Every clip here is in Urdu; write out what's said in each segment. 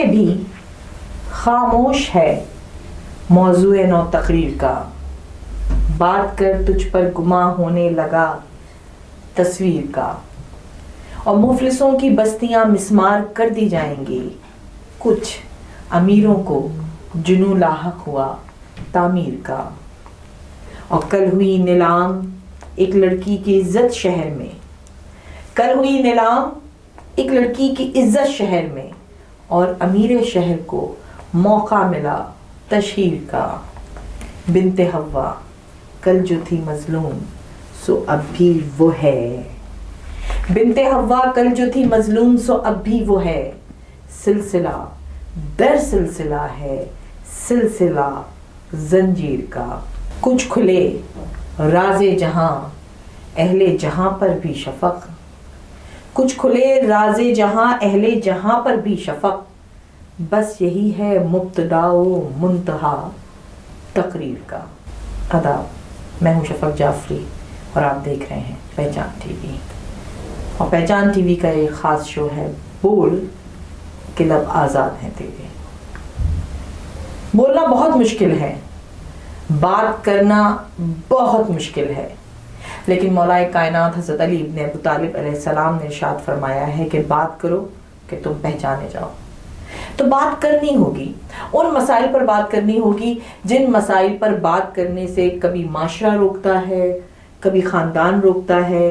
یہ بھی خاموش ہے موضوع نو تقریر کا، بات کر تجھ پر گماں ہونے لگا تصویر کا، اور مفلسوں کی بستیاں مسمار کر دی جائیں گی، کچھ امیروں کو جنوں لاحق ہوا تعمیر کا۔ اور کل ہوئی نیلام ایک لڑکی کی عزت شہر میں، کل ہوئی نیلام ایک لڑکی کی عزت شہر میں، اور امیر شہر کو موقع ملا تشہیر کا۔ بنت حوا کل جو تھی مظلوم سو اب بھی وہ ہے، بنت حوا کل جو تھی مظلوم سو اب بھی وہ ہے، سلسلہ در سلسلہ ہے سلسلہ زنجیر کا۔ کچھ کھلے راز جہاں اہل جہاں پر بھی شفق، کچھ کھلے راز جہاں اہل جہاں پر بھی شفق، بس یہی ہے مبتدا و منتہا تقریر کا۔ آداب، میں ہوں شفق جعفری اور آپ دیکھ رہے ہیں پہچان ٹی وی، اور پہچان ٹی وی کا ایک خاص شو ہے بول کہ لب آزاد ہیں تیرے۔ بولنا بہت مشکل ہے، بات کرنا بہت مشکل ہے، لیکن مولا کائنات حضرت علی ابن ابو طالب علیہ السلام نے ارشاد فرمایا ہے کہ بات کرو کہ تم پہچانے جاؤ۔ تو بات کرنی ہوگی، ان مسائل پر بات کرنی ہوگی جن مسائل پر بات کرنے سے کبھی معاشرہ روکتا ہے، کبھی خاندان روکتا ہے،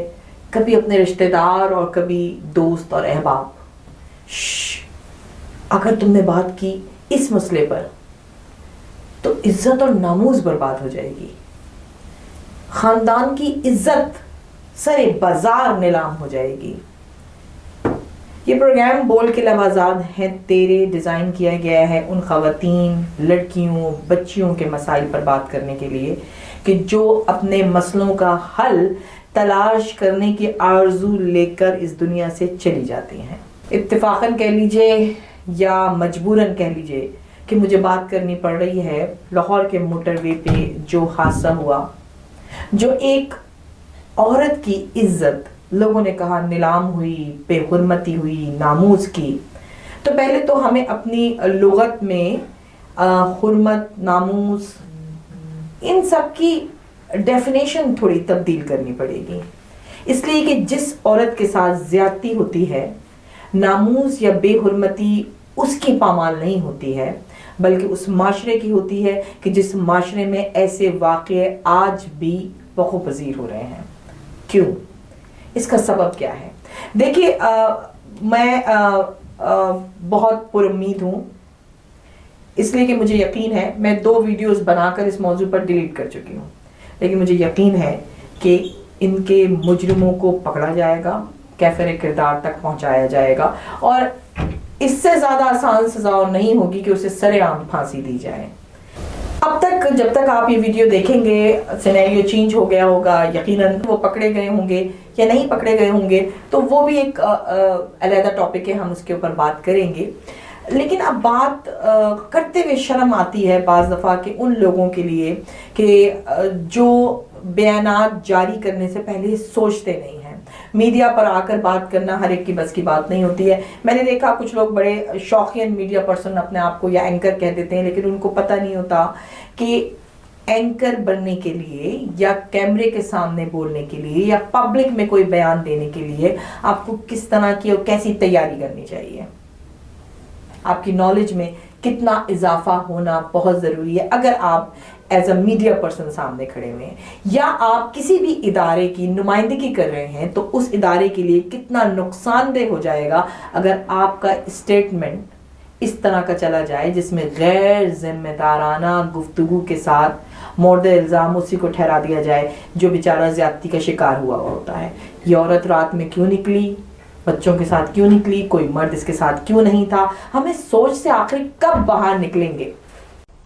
کبھی اپنے رشتہ دار اور کبھی دوست اور احباب۔ اگر تم نے بات کی اس مسئلے پر تو عزت اور ناموز برباد ہو جائے گی، خاندان کی عزت سر بازار نیلام ہو جائے گی۔ یہ پروگرام بول کے لب آزاد ہیں تیرے ڈیزائن کیا گیا ہے ان خواتین، لڑکیوں، بچیوں کے مسائل پر بات کرنے کے لیے کہ جو اپنے مسئلوں کا حل تلاش کرنے کی آرزو لے کر اس دنیا سے چلی جاتی ہیں۔ اتفاقاً کہہ لیجئے یا مجبوراً کہہ لیجئے کہ مجھے بات کرنی پڑ رہی ہے لاہور کے موٹر وے پہ جو حادثہ ہوا، جو ایک عورت کی عزت لوگوں نے کہا نیلام ہوئی، بے حرمتی ہوئی، ناموز کی۔ تو پہلے تو ہمیں اپنی لغت میں حرمت، ناموز، ان سب کی ڈیفینیشن تھوڑی تبدیل کرنی پڑے گی، اس لیے کہ جس عورت کے ساتھ زیادتی ہوتی ہے، ناموز یا بے حرمتی اس کی پامال نہیں ہوتی ہے، بلکہ اس معاشرے کی ہوتی ہے کہ جس معاشرے میں ایسے واقعے آج بھی وقوع پذیر ہو رہے ہیں۔ کیوں؟ اس کا سبب کیا ہے؟ دیکھیے، میں بہت پر امید ہوں، اس لیے کہ مجھے یقین ہے، میں 2 ویڈیوز بنا کر اس موضوع پر ڈیلیٹ کر چکی ہوں، لیکن مجھے یقین ہے کہ ان کے مجرموں کو پکڑا جائے گا، کیفر کردار تک پہنچایا جائے گا، اور اس سے زیادہ آسان سزا اور نہیں ہوگی کہ اسے سرے عام پھانسی دی جائے۔ اب تک جب تک آپ یہ ویڈیو دیکھیں گے سینیریو چینج ہو گیا ہوگا، یقیناً وہ پکڑے گئے ہوں گے یا نہیں پکڑے گئے ہوں گے، تو وہ بھی ایک علیحدہ ٹاپک ہے، ہم اس کے اوپر بات کریں گے۔ لیکن اب بات کرتے ہوئے شرم آتی ہے بعض دفعہ کہ ان لوگوں کے لیے کہ جو بیانات جاری کرنے سے پہلے سوچتے نہیں ہیں۔ میڈیا پر آ کر بات کرنا ہر ایک کی بس کی بات نہیں ہوتی ہے۔ میں نے دیکھا کچھ لوگ بڑے شوقین میڈیا پرسن اپنے آپ کو یا اینکر کہہ دیتے ہیں، لیکن ان کو پتہ نہیں ہوتا کہ اینکر بننے کے لیے یا کیمرے کے سامنے بولنے کے لیے یا پبلک میں کوئی بیان دینے کے لیے آپ کو کس طرح کی اور کیسی تیاری کرنی چاہیے، آپ کی نالج میں کتنا اضافہ ہونا بہت ضروری ہے۔ اگر آپ ایز اے میڈیا پرسن سامنے کھڑے ہوئے ہیں یا آپ کسی بھی ادارے کی نمائندگی کر رہے ہیں، تو اس ادارے کے لیے کتنا نقصان دہ ہو جائے گا اگر آپ کا اسٹیٹمنٹ اس طرح کا چلا جائے جس میں غیر ذمہ دارانہ گفتگو کے ساتھ مورد الزام اسی کو ٹھہرا دیا جائے جو بیچارہ زیادتی کا شکار ہوا ہوتا ہے۔ یہ عورت رات میں کیوں نکلی، بچوں کے ساتھ کیوں نکلی، کوئی مرد اس کے ساتھ کیوں نہیں تھا، ہمیں سوچ سے آخر کب باہر نکلیں گے۔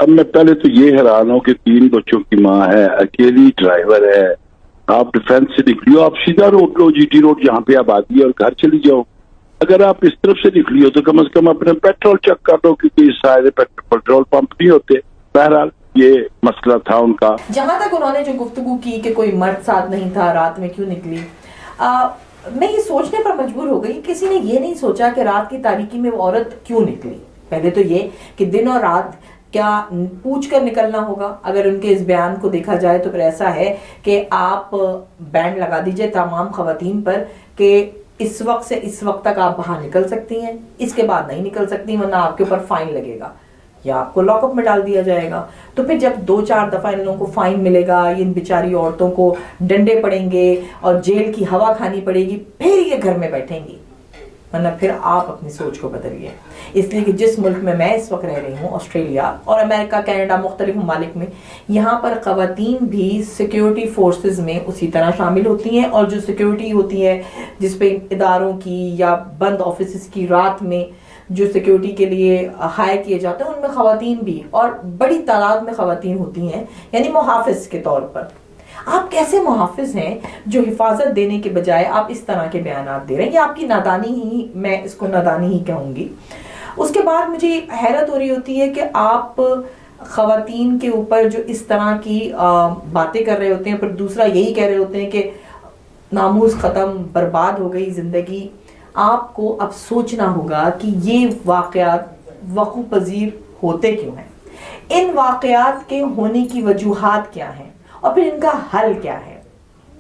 اب میں پہلے تو یہ حیران ہوں کہ 3 بچوں کی ماں ہے، اکیلی ڈرائیور ہے، آپ ڈیفینس سے نکلی ہو، آپ سیدھا روڈ لو، جی ٹی روڈ جہاں پہ آبادی ہے، اور گھر چلی جاؤ۔ اگر آپ اس طرف سے نکلی ہو تو کم از کم اپنے پیٹرول چیک کر لو، کیونکہ سارے پیٹرول پمپ نہیں ہوتے۔ بہرحال یہ مسئلہ تھا ان کا۔ جہاں تک انہوں نے جو گفتگو کی کہ کوئی مرد ساتھ نہیں تھا، رات میں کیوں نکلی، میں یہ سوچنے پر مجبور ہو گئی، کسی نے یہ نہیں سوچا کہ رات کی تاریکی میں وہ عورت کیوں نکلی۔ پہلے تو یہ کہ دن اور رات کیا پوچھ کر نکلنا ہوگا. اگر ان کے اس بیان کو دیکھا جائے تو پھر ایسا ہے کہ آپ بینڈ لگا دیجئے تمام خواتین پر کہ اس وقت سے اس وقت تک آپ باہر نکل سکتی ہیں, اس کے بعد نہیں نکل سکتی ورنہ آپ کے اوپر فائن لگے گا یا آپ کو لاک اپ میں ڈال دیا جائے گا. تو پھر جب 2-4 دفعہ ان لوگوں کو فائن ملے گا, ان بیچاری عورتوں کو ڈنڈے پڑیں گے اور جیل کی ہوا کھانی پڑے گی, پھر یہ گھر میں بیٹھیں گی. ورنہ پھر آپ اپنی سوچ کو بدلیے. اس لیے کہ جس ملک میں میں اس وقت رہ رہی ہوں, آسٹریلیا اور امریکہ, کینیڈا, مختلف ممالک میں, یہاں پر خواتین بھی سیکیورٹی فورسز میں اسی طرح شامل ہوتی ہیں, اور جو سیکیورٹی ہوتی ہے جس پہ اداروں کی یا بند آفیسز کی رات میں جو سیکیورٹی کے لیے ہائر کیے جاتے ہیں, ان میں خواتین بھی, اور بڑی تعداد میں خواتین ہوتی ہیں, یعنی محافظ کے طور پر. آپ کیسے محافظ ہیں جو حفاظت دینے کے بجائے آپ اس طرح کے بیانات دے رہے ہیں؟ یہ آپ کی نادانی ہی, میں اس کو نادانی ہی کہوں گی. اس کے بعد مجھے حیرت ہو رہی ہوتی ہے کہ آپ خواتین کے اوپر جو اس طرح کی باتیں کر رہے ہوتے ہیں, پر دوسرا یہی کہہ رہے ہوتے ہیں کہ ناموس ختم, برباد ہو گئی زندگی. آپ کو اب سوچنا ہوگا کہ یہ واقعات وقوع پذیر ہوتے کیوں ہیں, ان واقعات کے ہونے کی وجوہات کیا ہیں, اور پھر ان کا حل کیا ہے.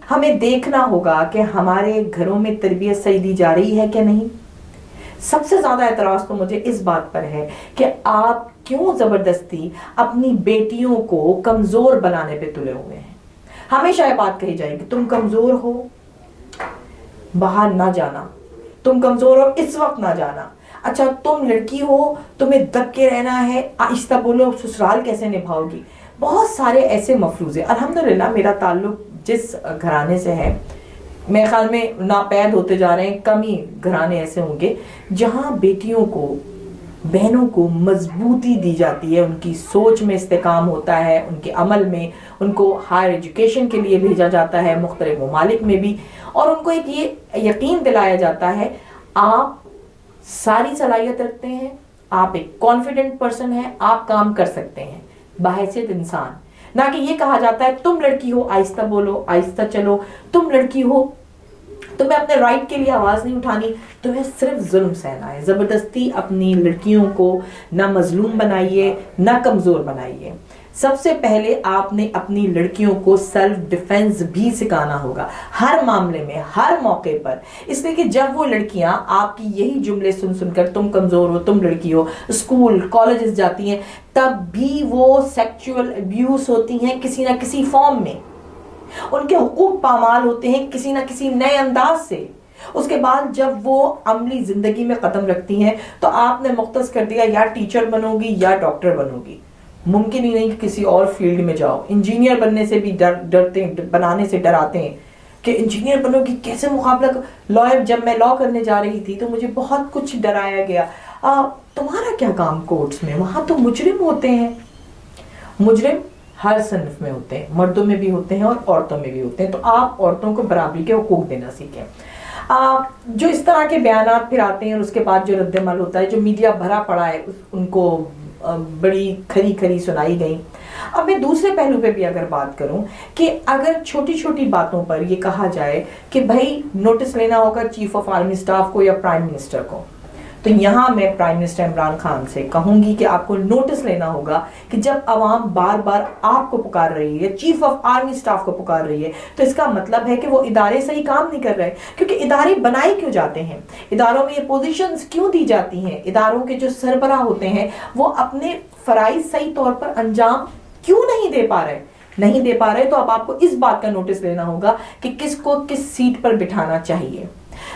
ہمیں دیکھنا ہوگا کہ ہمارے گھروں میں تربیت صحیح دی جا رہی ہے کہ نہیں. سب سے زیادہ اعتراض تو مجھے اس بات پر ہے کہ آپ کیوں زبردستی اپنی بیٹیوں کو کمزور بنانے پہ تلے ہوئے ہیں. ہمیشہ یہ بات کہی جائے گی تم کمزور ہو, باہر نہ جانا, تم کمزور ہو اس وقت نہ جانا, اچھا تم لڑکی ہو تمہیں دب کے رہنا ہے, آہستہ بولو, سسرال کیسے نبھاؤ گی. بہت سارے ایسے مفروضے. الحمدللہ میرا تعلق جس گھرانے سے ہے, میرے خیال میں ناپید ہوتے جا رہے ہیں, کم ہی گھرانے ایسے ہوں گے جہاں بیٹیوں کو, بہنوں کو مضبوطی دی جاتی ہے, ان کی سوچ میں استحکام ہوتا ہے, ان کے عمل میں, ان کو ہائر ایجوکیشن کے لیے بھیجا جاتا ہے مختلف ممالک میں بھی, اور ان کو ایک یہ یقین دلایا جاتا ہے آپ ساری صلاحیت رکھتے ہیں, آپ ایک کانفیڈنٹ پرسن ہیں, آپ کام کر سکتے ہیں بحیثیت انسان. نہ کہ یہ کہا جاتا ہے تم لڑکی ہو آہستہ بولو, آہستہ چلو, تم لڑکی ہو تمہیں اپنے رائٹ کے لیے آواز نہیں اٹھانی, تمہیں صرف ظلم سہنا ہے. زبردستی اپنی لڑکیوں کو نہ مظلوم بنائیے نہ کمزور بنائیے. سب سے پہلے آپ نے اپنی لڑکیوں کو سیلف ڈیفنس بھی سکھانا ہوگا ہر معاملے میں, ہر موقع پر. اس لیے کہ جب وہ لڑکیاں آپ کی یہی جملے سن سن کر تم کمزور ہو, تم لڑکی ہو, اسکول کالجز جاتی ہیں, تب بھی وہ سیکچول ابیوز ہوتی ہیں کسی نہ کسی فارم میں, ان کے حقوق پامال ہوتے ہیں کسی نہ کسی نئے انداز سے. اس کے بعد جب وہ عملی زندگی میں قدم رکھتی ہیں تو آپ نے مختص کر دیا یا ٹیچر بنو گی یا ڈاکٹر بنو گی. ممکن ہی نہیں کہ کسی اور فیلڈ میں جاؤ. انجینئر بننے سے بھی ڈرتے ہیں, بنانے سے ڈراتے ہیں کہ انجینئر بنو گی کیسے مقابلہ. لائر, جب میں لا کرنے جا رہی تھی تو مجھے بہت کچھ ڈرایا گیا, تمہارا کیا کام کورٹس میں, وہاں تو مجرم ہوتے ہیں. مجرم ہر صنف میں ہوتے ہیں, مردوں میں بھی ہوتے ہیں اور عورتوں میں بھی ہوتے ہیں. تو آپ عورتوں کو برابری کے حقوق دینا سیکھیں. جو اس طرح کے بیانات پھر آتے ہیں اور اس کے بعد جو رد عمل ہوتا ہے, جو میڈیا بھرا پڑا ہے, ان کو بڑی کھری کھری سنائی گئی. اب میں دوسرے پہلو پہ بھی اگر بات کروں کہ اگر چھوٹی چھوٹی باتوں پر یہ کہا جائے کہ بھائی نوٹس لینا ہوگا چیف آف آرمی اسٹاف کو یا پرائم منسٹر کو, تو یہاں میں پرائم منسٹر عمران خان سے کہوں گی کہ آپ کو نوٹس لینا ہوگا کہ جب عوام بار بار آپ کو پکار رہی ہے, چیف آف آرمی اسٹاف کو پکار رہی ہے, تو اس کا مطلب ہے کہ وہ ادارے صحیح کام نہیں کر رہے. کیونکہ ادارے بنائے کیوں جاتے ہیں, اداروں میں یہ پوزیشنز کیوں دی جاتی ہیں, اداروں کے جو سربراہ ہوتے ہیں وہ اپنے فرائض صحیح طور پر انجام کیوں نہیں دے پا رہے. تو اب آپ کو اس بات کا نوٹس لینا ہوگا کہ کس کو کس سیٹ پر بٹھانا چاہیے.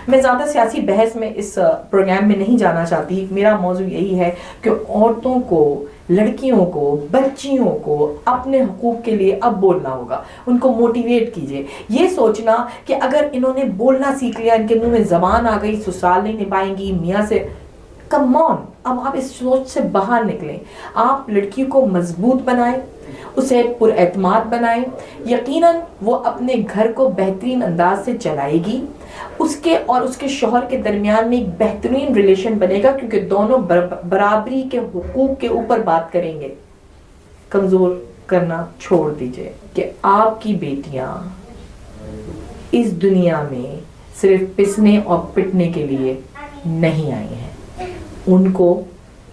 میں زیادہ سیاسی بحث میں اس پروگرام میں نہیں جانا چاہتی. میرا موضوع یہی ہے کہ عورتوں کو, لڑکیوں کو, بچیوں کو اپنے حقوق کے لیے اب بولنا ہوگا. ان کو موٹیویٹ کیجئے. یہ سوچنا کہ اگر انہوں نے بولنا سیکھ لیا, ان کے منہ میں زبان آ گئی, سسرال نہیں نبھائیں گی, میاں سے, کم آن, اب آپ اس سوچ سے باہر نکلیں. آپ لڑکی کو مضبوط بنائیں, اسے پر اعتماد بنائیں. یقیناً وہ اپنے گھر کو بہترین انداز سے چلائے گی, اس کے اور اس کے شوہر کے درمیان میں ایک بہترین ریلیشن بنے گا, کیونکہ دونوں برابری کے حقوق کے اوپر بات کریں گے. کمزور کرنا چھوڑ دیجئے کہ آپ کی بیٹیاں اس دنیا میں صرف پسنے اور پٹنے کے لیے نہیں آئی ہیں. ان کو